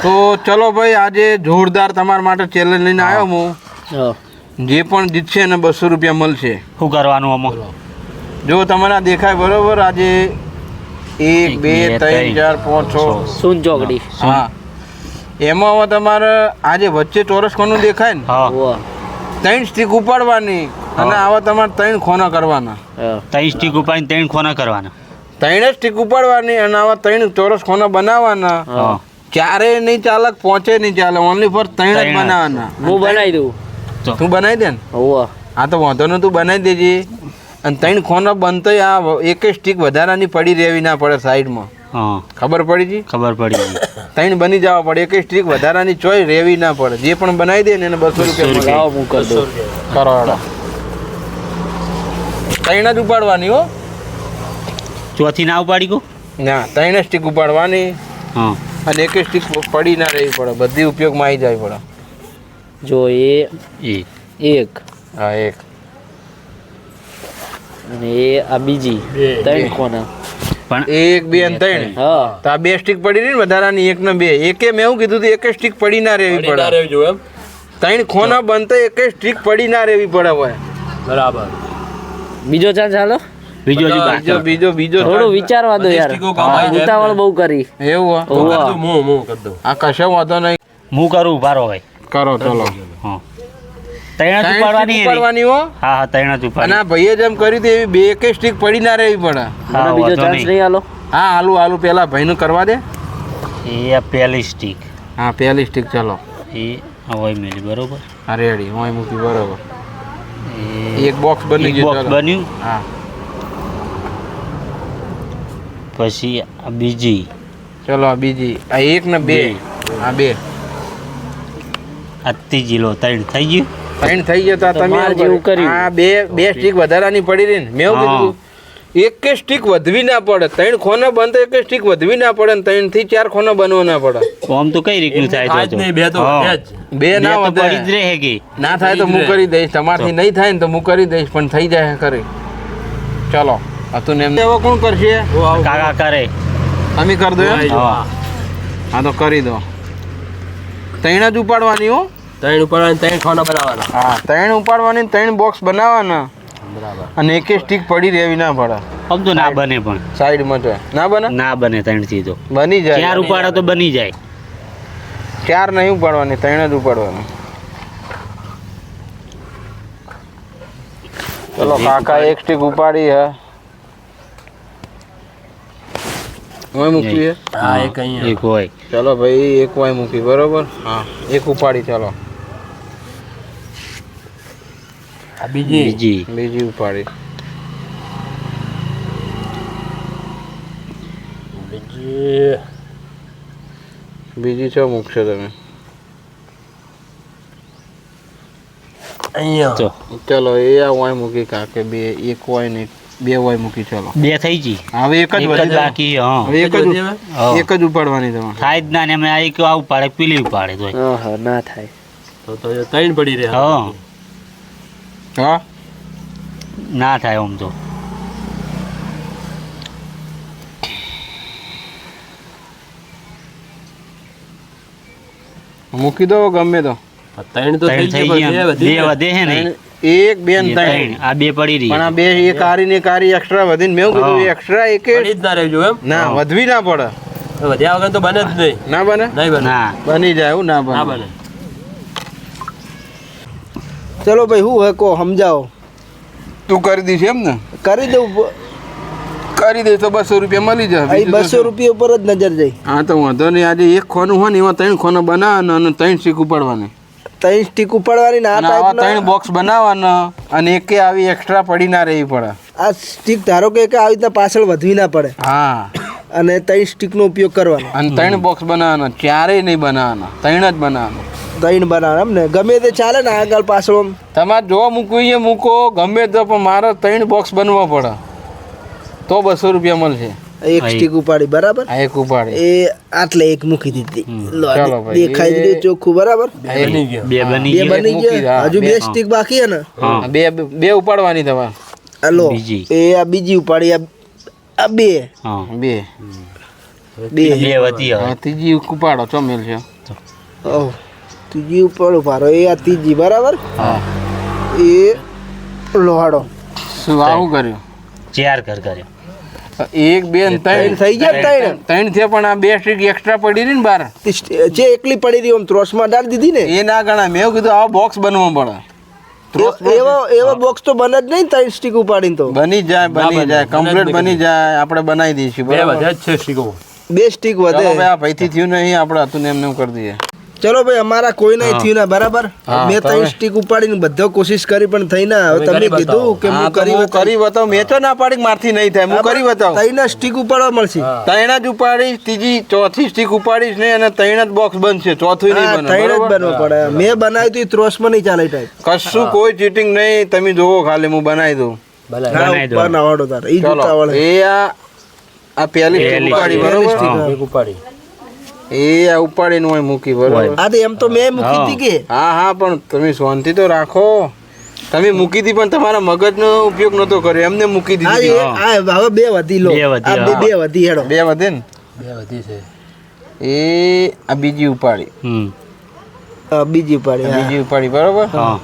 તો ચલો ભાઈ, આજે જોરદાર તમારા માટે ચેલેન્જ લઈને આવ્યો હું. જે પણ જીતશે એને 200 રૂપિયા મળશે. શું કરવાનું આમાં? જો તમને દેખાય બરોબર, આજે 1 2 3 4 5 6 શૂન ચોકડી. હા, એમાં હવે તમારે આજે વચ્ચે ચોરસ કોનું દેખાય ને, હા 3 સ્ટીક ઉપાડવાની અને આવા તમારે 3 ખોના કરવાના. 3 સ્ટીક ઉપાડીને 3 ખોના કરવાના. 3 સ્ટીક ઉપાડવાની અને આવા 3 ચોરસ ખોના બનાવવાના. હા 4 નહીં ચાલે, 5 નહીં ચાલે, ઓનલી ફોર 3 જ બનાવવાના. હું બનાવી દઉં. તું બનાવી દે ને. હા તો વાંધો નહીં, તું બનાવી દેજે. અને 3 ખોના બનતો આ એક સ્ટીક વધારાની પડી રહેવી ના પડે સાઈડમાં. હા ખબર પડી જી? ખબર પડી. 3 બની જવા પડે, એક સ્ટીક વધારાની ચોય રહેવી ના પડે. જે પણ બનાવી દે ને એને 200 રૂપિયા હું કરી દઉં. કરો. 3 જ ઉપાડવાની હો. ચોથી ના ઉપાડી ગયો ના, 3 સ્ટીક ઉપાડવાની. હા અને એક સ્ટીક પડી ના રહેવી પડે, બધી ઉપયોગમાં આવી જાય પડે. જો એ એક હા, એક અને એ આ બીજી 3 ખોના. પણ 1 2 અને 3. હા તો આ 2 સ્ટીક પડી રહી ને વધારાની, 1 ને 2. એકે મેં એવું કીધું હતું, એક સ્ટીક પડી ના રહેવી પડે. 3 ખોના બનતો એક સ્ટીક પડી ના રહેવી પડે હોય. બરાબર. બીજો ચાન્સ ચાલો. બીજો બીજો થોડું વિચારવા દો યાર, ઉતાવળ બહુ કરી. એવું આ કશો વાંધો નહીં. હું કરું ભારો ભાઈ. કરો ચલો. હા 3 જ ઉપાડવાની હો. હા 3 જ અને ઉપાડવાની. આ ભાઈએ જેમ કર્યું હતું એવી 2 કે સ્ટીક પડી ના રહેવી પડે. મને બીજો ચાન્સ નહીં આલો. હા, આલુ પેલા ભાઈનું કરવા દે. એ આ પહેલી સ્ટીક. હા, પહેલી સ્ટીક ચલો. એ હવે મેલી બરોબર. હા રેડી, હું મૂકી બરોબર. એ એક બોક્સ બની ગયું. બોક્સ બન્યું. હા, પછી આ બીજી. ચલો આ બીજી. આ 1 ને 2. હા 2. આ ત્રીજી લો 3 થઈ ગયું. 3 થઈ જતા તમે જેવું કર્યું. હા, બે સ્ટીક વધારાની પડી રહી ને. મેં એવું કીધું એક કે સ્ટીક વધવી ના પડે. 3 ખોના બનતો એક સ્ટીક વધવી ના પડે, 3 થી 4 ખોના બનવા ના પડે. આમ તો કઈ રીતનું થાય તો બે ના તો પડી જ વધે. રહે કે ના થાય તો હું કરી દઈશ. તમારથી નહીં થાય ને તો હું કરી દઈશ, પણ થઈ જાય કરી. ચલો હતું ને એમ. હવે કોણ કરશે? કાકા કરે. અમે કરી દો એમ? હા હા તો કરી દો. 3 જ ઉપાડવાની હો. 3 ઉપાડવાની, 3 ખોના બનાવવાના. હા, 3 ઉપાડવાની, 3 બોક્સ બનાવવાના. બરાબર. અને એક સ્ટીક પડી રહેવી ના પડે આમ તો ના બને, પણ સાઈડમાં. તો ના બને? ના બને 3 થી તો. બની જાય. 4 ઉપાડો તો બની જાય. 4 નહીં ઉપાડવાની, 3 જ ઉપાડવાની. ચલો કાકા એક સ્ટીક ઉપાડી હે. ઓય મૂકી હે. હા એક અહીંયા. એક હોય. ચલો ભાઈ, એક વાય મૂકી બરોબર. હા, એક ઉપાડી. ચલો આ બીજી. બીજી ઉપાડી. બીજી છો મૂકશો તમે? અહીંયા. તો ચલો એ આ વાય મૂકી કાકે. એક વાય ને 2 વાય મૂકી. ચલો 2 થઈ ગઈ. હવે એક જ એક જ વધી. બાકી. હા હવે એક જ ઉપાડવાની તમારે. થાય જ ના ને અમે આ એક આ ઉપાડે પેલી ઉપાડે તો હા ના થાય તો 3 પડી રહે. હા હા, ના થાય આમ તો. મૂકી દો ગમે તો. 3 તો 3 થઈ ગયા. 2 વધે હે ને. 1 2 ને 3. આ 2 પડી રહી. પણ આ 2 એક આરી ને એક આરી એક્સ્ટ્રા વધીને મેં એવું કીધું એક્સ્ટ્રા એક જ ના રહેજો એમ. ના વધવી ના પડે. વધ્યા વગર તો બને જ નહીં. ના બને? નહીં બને. ના બની જાય એવું ના ના બને. બને. ચલો ભાઈ હું હે કો સમજાવો. તું કરી દઈશ એમ ને? કરી દઉં. કરી દઈશ તો 200 રૂપિયા મળી જાય. અહીં 200 રૂપિયા ઉપર જ નજર જઈ. હા તો વાંધો નહીં. આજે એક ખોનું હોય ને એમાં 3 ખોના બનાવવાના અને 3 સ્ટીક ઉપાડવાની. 3 સ્ટીક ઉપાડવાની ને આ અને આવા 3 ટાઈપના બોક્સ બનાવવાના અને એકે આવી એક્સ્ટ્રા પડી ના રહેવી પડે. આ સ્ટીક ધારો કે આવી રીતના પાછળ વધવી ના પડે હા, અને 3 સ્ટીકનો ઉપયોગ કરવાનો. અને 3 બોક્સ બનાવવાના. 4 નહીં બનાવવાના, 3 જ બનાવવાના. 3 બનાવવાના એમ ને? ગમે તે ચાલે ને આગળ પાછળ આમ. તમારે જો મૂકવું એ મૂકો ગમે તો, પણ મારે 3 બોક્સ બનવા પડે તો 200 રૂપિયા મળશે. એક સ્ટીક ઉપાડી બરાબર. આ એક ઉપાડી. એ આટલે એક મૂકી દીધી. લો, ચાલો ભાઈ, દેખાઈ દીધું ચોખ્ખું બરાબર. 2 બની બે ગઈ. બની મૂકી ગયા. દા. હજુ 2 હા. સ્ટીક બાકી હે ને? હા બે ઉપાડવાની તમારે. હાલો બીજી. એ આ બીજી ઉપાડી. આ 2 હા 2. બે બે વધી હવે હા, ત્રીજી ઉપાડો ચો મેલ છે ઓહ ત્રીજી ઉપર ઉભારો એ આ ત્રીજી બરાબર હા એ લોહાડો શું આવું કર્યું 4 ઘર કર્યો 1 2 ને 3 થઈ ગયા ને ત્રણ ત્રણ થયા પણ આ 2 સ્ટીક એક્સ્ટ્રા પડી રહી ને બાર જે એકલી પડી રહી આમ ત્રોસમાં ડાળી દીધી ને એ ના ગણાય મેં એવું કીધું આવો બોક્સ બનવો પડે એવો બોક્સ તો બને જ નહીં ત્રણ સ્ટીક ઉપાડીને તો બની જાય કમ્પ્લીટ બની જાય આપણે બનાવી દઈશું બે બરાબર વધ્યા જ છે સ્ટીકો બે સ્ટીક ચલો વધે ભાઈ આ ભાઈથી થયું નહીં આપણે હતું ને એમને એમ કરી દઈએ ચલો ભાઈ અમારા કોઈ નહીં થયું ના બરાબર હા, મેં ત્રણ તમે- સ્ટીક ઉપાડીને બધો કોશિશ કરી પણ થઈ ના હવે તમે તમે કરી કીધું કે હા હું તો કરી હું કરી બતાવું મેં તો ના પાડી કે મારથી નહીં થાય હું કરી બતાવું ત્રણ સ્ટીક ઉપાડવા મળશે ત્રણ જ ઉપાડીશ ત્રીજી ચોથી સ્ટીક ઉપાડીશ ને અને ત્રણ જ બોક્સ બનશે ચોથું નહીં હા, બને ત્રણ જ બરોબર? બનવો પડે મેં બનાવ્યું હતું ત્રોસમાં નહીં ચાલે ટાઈપ કશું કોઈ ચીટિંગ નહીં તમે જોવો ખાલી હું બનાવી દઉં બનાવી દો. બનાવડો તારે ઈ ચલો જોતા વળે એ આ પહેલી સ્ટીક પહેલી ઉપાડી stick. બરોબર હા. એક ઉપાડી એ આ ઉપાડીને હોય મૂકી બરોબર આ તો એમ તો મેં મૂકી હતી કે હા હા પણ તમે શાંતિ તો રાખો તમે મૂકી હતી પણ તમારા મગજનો ઉપયોગ નતો કર્યો એમને મૂકી હા દીધી આ હવે બે વધી લો બે વધી, આ બે વધી હેડો બે વધે ને બે વધી છે એ આ બીજી ઉપાડી બીજી ઉપાડી હા. બીજી ઉપાડી બરોબર હા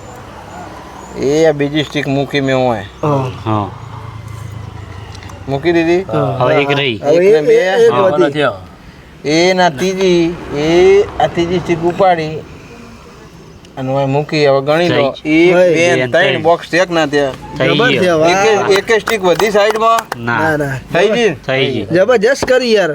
એ આ બીજી સ્ટીક મૂકી મેં હોય હા. હા મૂકી દીધી હવે એક રહી હવે એક ને બે. એક હા, વધી નથી આ. એ ના ત્રીજી એ આ ત્રીજી સ્ટીક ઉપાડી અને હવે મૂકી હવે ગણી લો એક થઈ. બે બે, ને ત્રણ ત્રણ. બોક્સ ટેક ના ત્યાં થઈ જબર છે ગયો હવે. એક સ્ટીક વધી સાઈડમાં ના ના ના થઈ ગઈ થઈ ગયું જબરજસ્ત કરી યાર